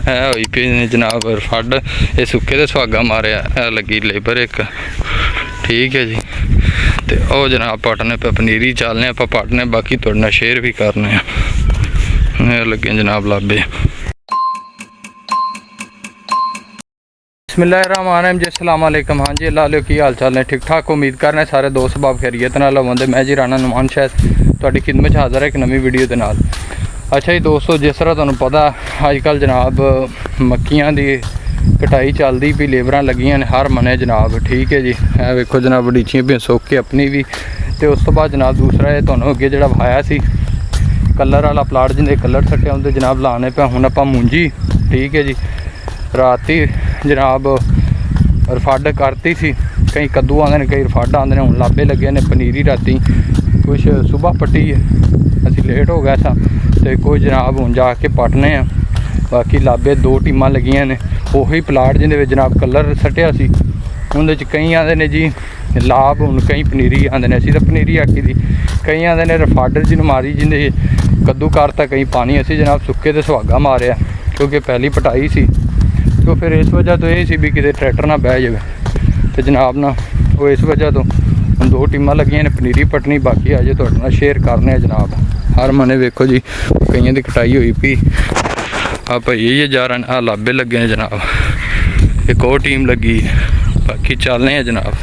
है हुई पी ने जनाब फड ये सुक्के दे सुहागा मारिया है लगी लेबर एक ठीक है जी। तो वह जनाब पटने पे पनीरी चलने आप पटने बाकी थोड़े नाल शेयर भी करने लगे जनाब लाबे। बिस्मिल्लाहिर्रहमानिर्रहीम जी अस्सलाम वालेकुम। हाँ जी अल्लाह लो की हाल चाल ने ठीक ठाक उम्मीद करने सारे दोस्त बाब खैरियत नाल होवंदे। मैं जी राणा नुमान शायद तुहाडी खिदमत हाज़र है एक नवी वीडियो के नाल। अच्छा जी दोस्तों जिस तरह तुहानूं पता अजकल जनाब मक्कियां दी कटाई चलदी भी लेबरां लगियां ने हर मने जनाब ठीक है जी। है वेखो जनाब बड़ीचियां भी सुक के अपनी भी तो उस तो बाद जनाब दूसरा ये तुहानूं अगे जिहड़ा वाया सी कलर वाला प्लाट जिंदे कलर सट्टे उंदे जनाब लाने पे हुण आपां मुंजी ठीक है जी। राती जनाब रफाड करती सी कई कद्दू आते हैं कई रफाड आते हैं हुण लाभे लगे ने पनीरी राती कुछ सुबह पट्टी है असी लेट हो गया था तो कोई जनाब हुण जाके पटने आ बाकी लाभे दो टीमां लगियां ने उही प्लाट जिंदे जनाब कलर सट्टिया सी उंदे च कई आते ने जी लाभ हुण कई पनीरी आते हैं असी तो पनीरी आखी दी कई आते ने रफाडर जिन्हों मारी जिंदे कद्दू करता कई पानी असी जनाब सुक्के ते सुहागा मारिया क्योंकि पहली पटाई सी तो फिर इस वजह तो यही सी भी किते ट्रैक्टर ना बह जाए तो जनाब ना वो इस वजह तो हम दो टीमां लगियां ने पनीरी पटनी बाकी अजे तुहाडे नाल शेयर करने जनाब। हर मने वेखो जी कईयां दी कटाई हुई पी आप यही जा रहे हैं लाभे लगे ने जनाब एक और टीम लगी बाकी चलने हैं जनाब।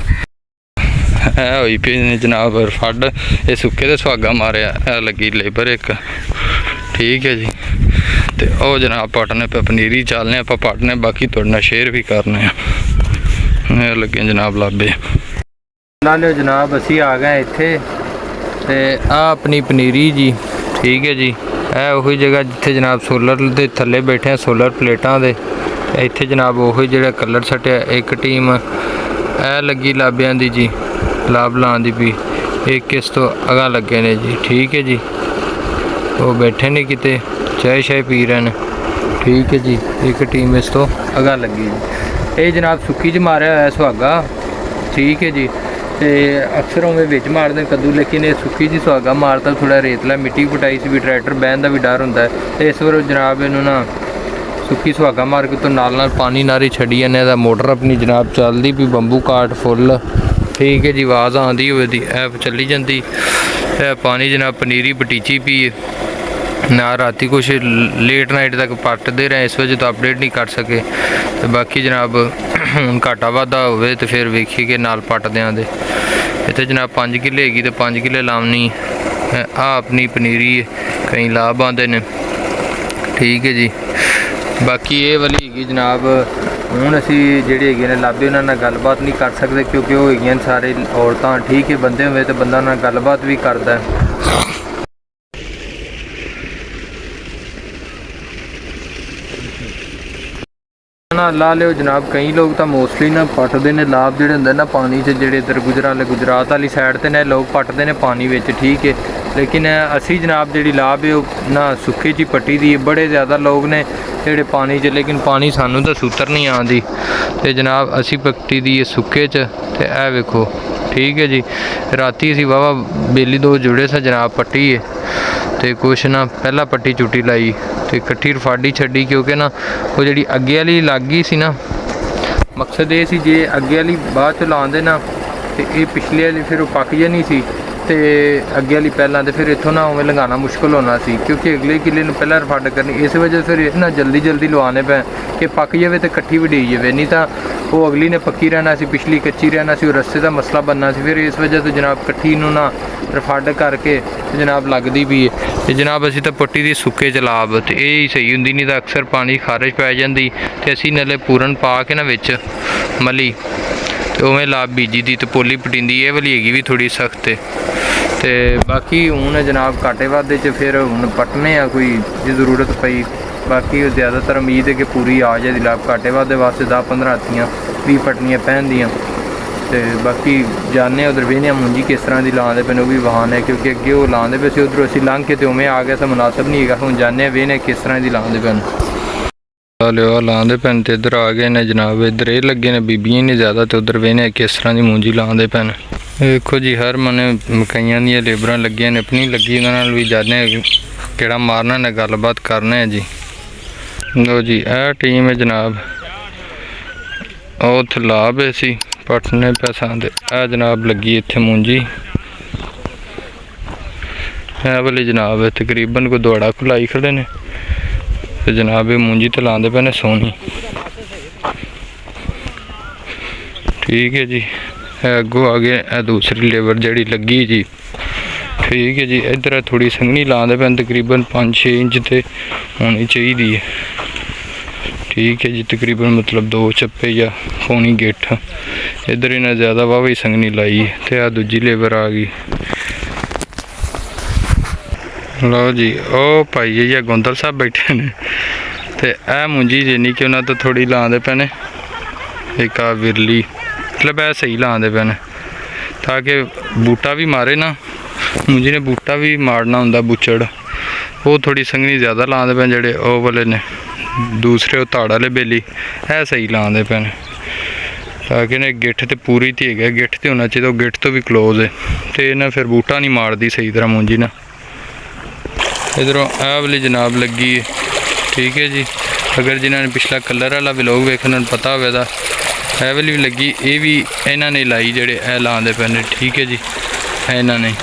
है हुई पी ने जनाब फड ये सुक्के दे सुहागा मारिया है लगी लेबर एक ठीक है जी। तो वह जनाब पटने पे पनीरी चलने आप पटने बाकी थोड़े नाल शेयर भी करने लगे जनाब लाभे ला लो जनाब। असी आ गए इत्थे ते आ अपनी पनीरी जी ठीक है जी। है वही जगह जिथे जनाब सोलर दे थले बैठे हैं सोलर प्लेटां दे इत्थे जनाब वही जिहड़ा कलर सट्टिया एक टीम है लगी लाभियां दी जी लाभ लाने दी भी एक इस तो अगा लगे ने जी ठीक है जी। वो बैठे ने किते चाय शाय पी रहे हैं ठीक है जी। एक टीम इस तो अगा लगी जी ये जनाब सुक्की च मारिया होया सुहागा ठीक है जी। तो अक्सर उमें बिच मारते कद्दू लेकिन ये सुक्की जी सुहागा मारता थोड़ा रेतला मिट्टी पटाई सी भी ट्रैक्टर बहन का भी डर होंदा है। तो इस बार जनाब इनू ना सुक्की सुहागा मार के तो नाल पानी नारी छड़ी जाने मोटर अपनी जनाब चलती भी बंबू काट फुल ठीक है जी। आवाज़ आँदी होवे दी ऐप चली जाती है पानी जनाब पनीरी बटीची पी ना राती कुछ लेट नाइट तक पटते रहे इस वजह तो अपडेट नहीं कर सके। तो बाकी जनाब हूँ घाटा वाधा होवे तो फिर वेखिए कि नाल पटदियां दे इत्थे जनाब 5 किले हैगी तो 5 किले लावनी आ अपनी पनीरी कई लाभ आते ने ठीक है जी। बाकी ये वाली हैगी जनाब हूँ असी जिहड़े हैगे ने लाभे उन्हां नाल गलबात नहीं कर सकते क्योंकि वो हैगियां सारे औरतां ठीक है बंदे होवे तो बंदा उन्हां नाल गलबात भी करदा है। ना ला लियो जनाब कई लोग तो मोस्टली ना पटते हैं लाभ जोड़े होंगे ना पानी से जोड़े इधर गुजरात वाली साइड से ने लोग पटते हैं पानी में ठीक है। लेकिन असी जनाब जी लाभ है ना सुखे च पट्टी दी बड़े ज़्यादा लोग ने जोड़े पानी च लेकिन पानी सानू तो सूतर नहीं आती तो जनाब असी पट्टी दी सुखे च ए वेखो ठीक है जी। राती असी वावा बेली दो जुड़े सा जनाब पट्टी है तो कुछ ना पहला पट्टी चुटी लाई तो कट्ठी रफाडी छड़ी क्योंकि ना वो जी अगे वाली लग गई सी ना मकसद ये सी जे अगे वाली बाद चो लाते ना तो ये पिछले वाली फिर वो पक जानी सी तो अगे वाली पहला तो फिर इतों ना उमें लगाना मुश्किल होना सी क्योंकि अगले किले पहला रफाड करनी इस वजह से फिर ना जल्दी जल्दी लवाने पे कि पक जाए तो कट्ठी भी डी जाए नहीं तो वो अगली ने पक्की रहना सी पिछली कच्ची रहना सी रस्ते का मसला बनना सी फिर इस वजह तो जनाब कट्ठी नूं ना रफाड करके जनाब लगती भी है। जनाब असी तो पट्टी दी सुक्के च लाभ तो यही सही होंदी नहीं तो अक्सर पानी खारिश पै जाती तो असी नाले पूरन पा के ना विच मली तो उवें लाभ बीजी दी तो पोली पटींदी ये वाली हैगी भी थोड़ी सख्त है। तो बाकी हूँ जनाब घाटे वाधे च फिर हूँ पटने आ कोई जो ज़रूरत पई बाकी ज़्यादातर उम्मीद है कि पूरी आ जाए लाभ घाटे वाधे वास्ते 10-15 हत्तियाँ 20 पटनियाँ पैंदियाँ तो बाकी जाने उधर वेहने मुंजी किस तरह की लाते पे वो भी वाहन है क्योंकि अगे वो लाते पे उधर असी लंघ के तो उमें आ गया तो मुनासिब नहीं है हूँ जाने वेहने किस तरह की लाते पे लियो लाते पैन तो इधर आ गए ने जनाब इधर ये लगे ने बीबियां नहीं ज़्यादा तो उधर वेहने किस तरह की मुंजी लाते पैन देखो जी हर मने मकइयां दी लेबर लगियां ने अपनी लगी उन्होंने भी जाने केड़ा मारना ने गलबात करने जी। लो जी यह टीम है जनाब, उत्थे लाभ सी पटने पैसा दे। यह जनाब लगी इत्थे मूंजी, यह वाली जनाब तकरीबन कोई दौड़ा खुलाई खड़े ने ते जनाब ये मूंजी तो लाते पे ने सोनी। ठीक है जी, अगों आ गए यह दूसरी लेबर जड़ी लगी जी। ठीक है जी, इधर थोड़ी संघनी लाते पे तकरीबन 5-6 इंच ते होनी चाहिए। ठीक है जी, तकरीबन मतलब 2 चप्पे या पौनी गिट्ठ। इधर इन्हें ज़्यादा वाह ही संघनी लाई तो आ दूजी लेबर आ गई। लो जी ओ भाई या गोंदल साहब बैठे ने ते ए मुंजी जिन्नी कि उन्होंने तो थोड़ी लाते पे ने, एक आ विरली मतलब ऐ सही लाते पे ने ताकि बूटा भी मारे ना। मुंजी ने बूटा भी मारना होंगे बुचड़, वो थोड़ी संघनी ज़्यादा लाते पे जेडे ओ वाले ने दूसरे ताड़ वाले बेली है सही लाते पे ने ताकि ने गिट्ठ तो पूरी थी है, गिट्ठ तो होना चाहिए, गिट्ठ तो भी क्लोज है तो इन्हें फिर बूटा नहीं मारती सही तरह मुंजी ना। इधरों आ वाली जनाब लगी है। ठीक है जी, अगर जिन्होंने पिछला कलर वाला व्लॉग वेखना पता होगा ए वाली भी लगी, ये भी इन्होंने लाई जेडे ए लाते पे ने। ठीक है जी, इन्होंने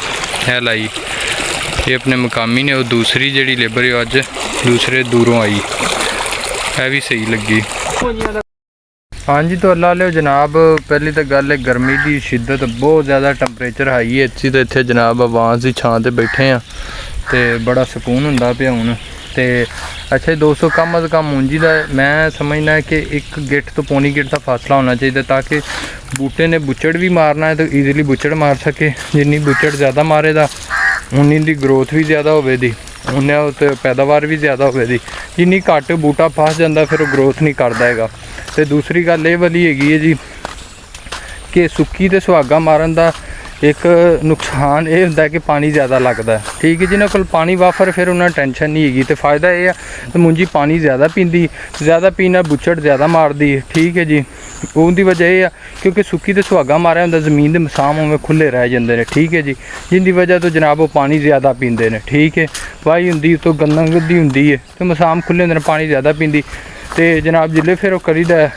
है लाई, ये अपने मकामी ने। और दूसरी जी लेबर है अज दूसरे दूरों आई, है भी सही लगी। हाँ जी, तो अल्लाह लो जनाब, पहली तो गल है गर्मी की शिद्दत बहुत ज़्यादा, टैंपरेचर हाई है। इसी तो इतने जनाब आवाज़ की छां ते बैठे हैं तो बड़ा सुकून होंदा पिया हुण। तो अच्छा दोस्तों, कम अज़ कम मूंजी का मैं समझना है कि एक गिट्ठ तो पौनी गिट्ठ का फासला होना चाहिए ताकि बूटे ने बुचड़ भी मारना है तो ईजीली बुचड़ मार सके। जिन्नी बुचड़ ज़्यादा मारेगा उन्नी दी ग्रोथ भी ज़्यादा होवेगी, उन्हें तो पैदावार भी ज़्यादा होवेगी। जिन्नी घट बूटा फस जाता फिर ग्रोथ नहीं करता है। तो दूसरी गल ये वाली हैगी है जी कि सुक्की ते सुहागा मारन का एक नुकसान ये होंदा है कि पानी ज़्यादा लगता है। ठीक है, जिन्होंने कोल पानी वाफर फिर उन्हें टेंशन नहीं हैगी। तो फायदा ये है तो मुंजी पानी ज़्यादा पींदी, ज़्यादा पीना बुचड़ ज़्यादा मारदी है। ठीक है जी, उनकी वजह यह है क्योंकि सुक्की तो सुहागा मारिया होंदा, जमीन के मसाम उमें खुले रह जाते हैं। ठीक है जी, जिनकी वजह तो जनाब वो पानी ज़्यादा पींदे ने। ठीक है, वाही होंदी तो गन्ना गद्दी होंदी है तो मसाम खुले होंदे ने, पानी ज़्यादा पींदी। तो जनाब जिले फिर करीदा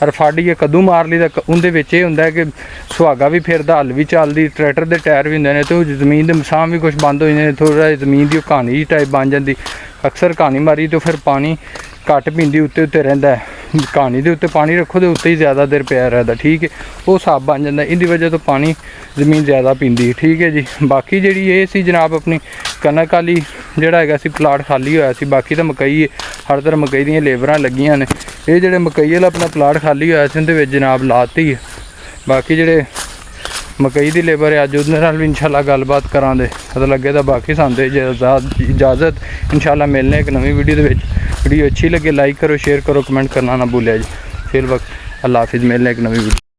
रफाड़ी कद्दू मार ली तो उनके विच ये होंदा है कि सुहागा भी फिरदा, हल भी चलदी, ट्रैक्टर के टायर भी होंदे ने तो जमीन के मसाम भी कुछ बंद हो जाते हैं। थोड़ा जमीन की कहानी टाइप बन जाती, अक्सर कहानी मारी तो फिर पानी घट पींदी उत्ते उत्ते रहिंदा है। कहानी के उत्ते पानी रखो तो उत्ते ही ज़्यादा देर पिया रहता। ठीक है, वो हिसाब बन जाता, इनकी वजह तो पानी जमीन ज़्यादा पींदी है। ठीक है जी, बाकी जी ये सी जनाब अपनी कनक वाली जोड़ा है प्लाट खाली होया सी, बाकी तो मकई है, हर तरह मकई दी लेबर लगियां ने। ये जोड़े मकई वाला अपना प्लाट खाली होया सी उहदे विच जनाब लाती है। बाकी जोड़े मकई की लेबर है अज उहदे नाल भी इंशाल्लाह गलबात करांगे, पता लगे तो बाकी सानू इजाज़त। इंशाल्लाह मिलने एक नवी वीडियो दे विच। वीडियो अच्छी लगे लाइक करो, शेयर करो, कमेंट करना ना भूलिया जी। फिर वक्त अल्लाह हाफिज़, मिलने एक नवी वीडियो।